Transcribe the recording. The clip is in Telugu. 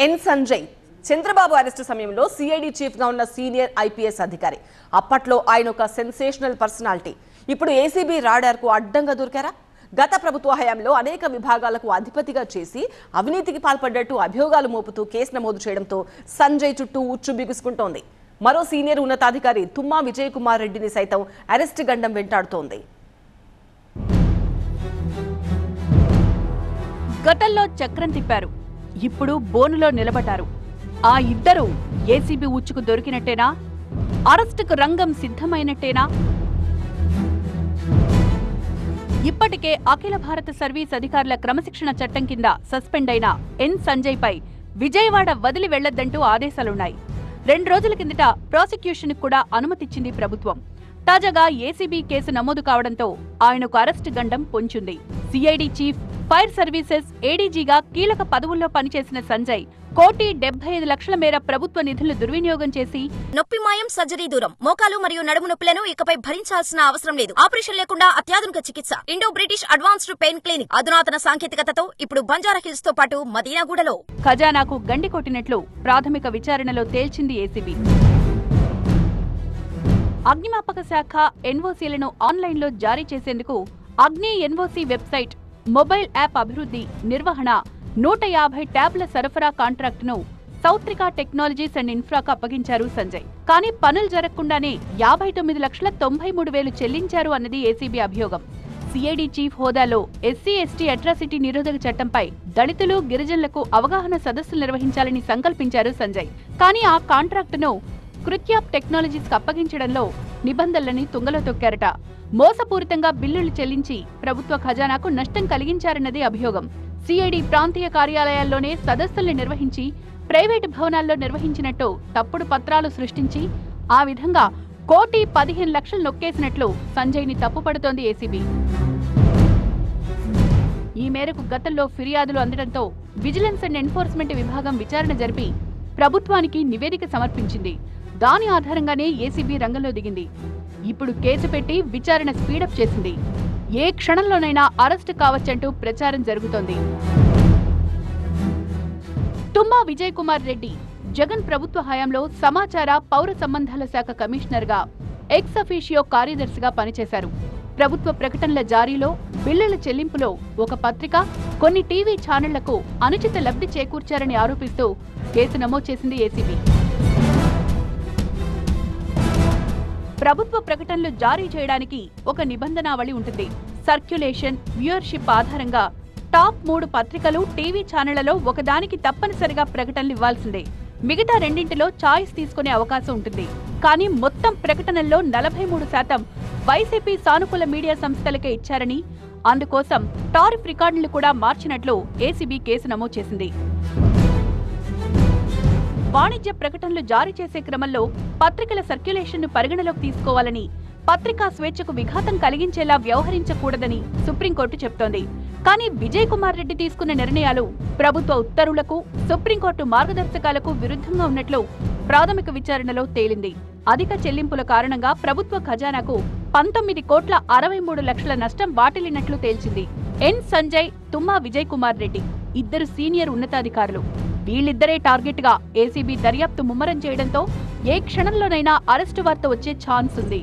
ఎన్ సంజయ్ చంద్రబాబు అరెస్టు సమయంలో సిఐడి చీఫ్ గా ఉన్న సీనియర్ ఐపీఎస్ అధికారి. అప్పట్లో ఆయన ఒక సెన్సేషనల్ పర్సనాలిటీ. ఇప్పుడు ఏసీబీ రాడార్ కు అడ్డంగా దొరికారా? గత ప్రభుత్వ హయాంలో అనేక విభాగాలకు అధిపతిగా చేసి అవినీతికి పాల్పడ్డట్టు అభియోగాలు మోపుతూ కేసు నమోదు చేయడంతో సంజయ్ చుట్టూ ఉచ్చు బిగుసుకుంటోంది. మరో సీనియర్ ఉన్నతాధికారి తుమ్మా విజయ్ కుమార్ రెడ్డిని సైతం అరెస్ట్ గండం వెంటాడుతోంది. గతంలో చక్రం తిప్పారు, ఇప్పుడు బోనులో నిలబడ్డారు. ఆ ఇద్దరు ఏసీబీ ఉచ్చుకు దొరికినట్టేనా? అరెస్టుకు రంగం సిద్ధమైనట్టేనా? ఇప్పటికే అఖిల భారత సర్వీస్ అధికారుల క్రమశిక్షణ చట్టం కింద సస్పెండ్ అయిన ఎన్ సంజయ్ పై విజయవాడ వదిలి వెళ్లొద్దంటూ ఆదేశాలున్నాయి. 2 రోజుల కిందట ప్రాసిక్యూషన్ కూడా అనుమతిచ్చింది ప్రభుత్వం. తాజాగా ఏసీబీ కేసు నమోదు కావడంతో ఆయనకు అరెస్టు గండం పొంచుంది. సిఐడి చీఫ్, ఫైర్ సర్వీసెస్ ఏడీజీగా కీలక పదవుల్లో పనిచేసిన సంజయ్ 1,75,00,000 మేర ప్రభుత్వ నిధులు దుర్వినియోగం చేసి నొప్పి మాయం, సర్జరీ దూరం, మోకాలు మరియు నడుము నొప్పులను ఇకపై భరించాల్సిన అవసరం లేదు. ఆపరేషన్ లేకుండా అత్యాధునిక చికిత్స. Indo British advanced pain clinic అధునాతన సాంకేతికతతో ఇప్పుడు బంజారా హిల్స్ తో పాటు మదీనాగూడలో. ఖజానాకు గండి కొట్టినట్లు ప్రాథమిక విచారణలో తేల్చింది ఏసీబీ. అగ్నిమాపక శాఖ ఎన్ఓసీలను ఆన్లైన్లో జారీ చేసేందుకు అగ్ని ఎన్ఓసీ వెబ్సైట్, మొబైల్ యాప్ అభివృద్ధి, నిర్వహణ, 150 ట్యాబ్ల సరఫరా కాంట్రాక్టును సౌత్రికా టెక్నాలజీస్ అండ్ ఇన్ఫ్రాకు అప్పగించారు సంజయ్. కానీ పనులు జరగకుండానే 59,93,000 చెల్లించారు అన్నది ఏసీబీ అభియోగం. సిఐడి చీఫ్ హోదాలో ఎస్సీ ఎస్టీ అట్రాసిటీ నిరోధక చట్టంపై దళితులు, గిరిజనులకు అవగాహన సదస్సులు నిర్వహించాలని సంకల్పించారు సంజయ్. కానీ ఆ కాంట్రాక్టును కృత్యాప్ టెక్నాలజీస్ అప్పగించడంలో నిబంధనలని తుంగలో తొక్కారట. మోసపూరితంగా బిల్లులు చెల్లించి ప్రభుత్వ ఖజానాకు నష్టం కలిగించారన్నది అభియోగం. సిఐడి ప్రాంతీయ కార్యాలయాల్లోనే సదస్సుల్ని నిర్వహించి ప్రైవేటు భవనాల్లో నిర్వహించినట్టు తప్పుడు పత్రాలు సృష్టించి ఆ విధంగా 1,15,00,000 నొక్కేసినట్లు సంజయ్ని తప్పుపడుతోంది ఏసీబీ. ఈ మేరకు గతంలో ఫిర్యాదులు అందడంతో విజిలెన్స్ అండ్ ఎన్ఫోర్స్మెంట్ విభాగం విచారణ జరిపి ప్రభుత్వానికి నివేదిక సమర్పించింది. దాని ఆధారంగానే ఏసీబీ రంగంలో దిగింది. ఇప్పుడు కేసు పెట్టి విచారణ స్పీడప్ చేసింది. ఏ క్షణంలోనైనా అరెస్టు కావచ్చంటూ ప్రచారం జరుగుతోంది. తుమ్మా విజయ్ కుమార్ రెడ్డి జగన్ ప్రభుత్వ హయాంలో సమాచార, పౌర సంబంధాల శాఖ కమిషనర్గా, ఎక్స్ అఫీషియో కార్యదర్శిగా పనిచేశారు. ప్రభుత్వ ప్రకటనల జారీలో, బిల్లుల చెల్లింపులో ఒక పత్రిక, కొన్ని టీవీ ఛానళ్లకు అనుచిత లబ్ధి చేకూర్చారని ఆరోపిస్తూ కేసు నమోదు చేసింది ఏసీబీ. ప్రభుత్వ ప్రకటనలు జారీ చేయడానికి ఒక నిబంధనావళి ఉంటుంది. సర్క్యులేషన్, వ్యూయర్షిప్ ఆధారంగా టాప్ 3 పత్రికలు, టీవీ ఛానళ్లలో ఒకదానికి తప్పనిసరిగా ప్రకటనలు ఇవ్వాల్సిందే. మిగతా 2 చాయిస్ తీసుకునే అవకాశం ఉంటుంది. కానీ మొత్తం ప్రకటనల్లో 43% వైసీపీ సానుకూల మీడియా సంస్థలకే ఇచ్చారని, అందుకోసం టారిఫ్ రికార్డులు కూడా మార్చినట్లు ఏసీబీ కేసు నమోదు చేసింది. వాణిజ్య ప్రకటనలు జారీ చేసే క్రమంలో పత్రికల సర్క్యులేషన్ను పరిగణలోకి తీసుకోవాలని, పత్రికా స్వేచ్ఛకు విఘాతం కలిగించేలా వ్యవహరించకూడదని సుప్రీంకోర్టు చెప్తోంది. కానీ విజయ్ కుమార్ రెడ్డి తీసుకున్న నిర్ణయాలు ప్రభుత్వ ఉత్తర్వులకు, సుప్రీంకోర్టు మార్గదర్శకాలకు విరుద్ధంగా ఉన్నట్లు ప్రాథమిక విచారణలో తేలింది. అధిక చెల్లింపుల కారణంగా ప్రభుత్వ ఖజానాకు 19,63,00,000 నష్టం వాటిల్లినట్లు తేల్చింది. ఎన్ సంజయ్, తుమ్మా విజయ్ కుమార్ రెడ్డి ఇద్దరు సీనియర్ ఉన్నతాధికారులు. వీళ్ళిద్దరే టార్గెట్ గా ఏసీబీ దర్యాప్తు ముమ్మరం చేయడంతో ఏ క్షణంలోనైనా అరెస్టు వార్త వచ్చే ఛాన్స్ ఉంది.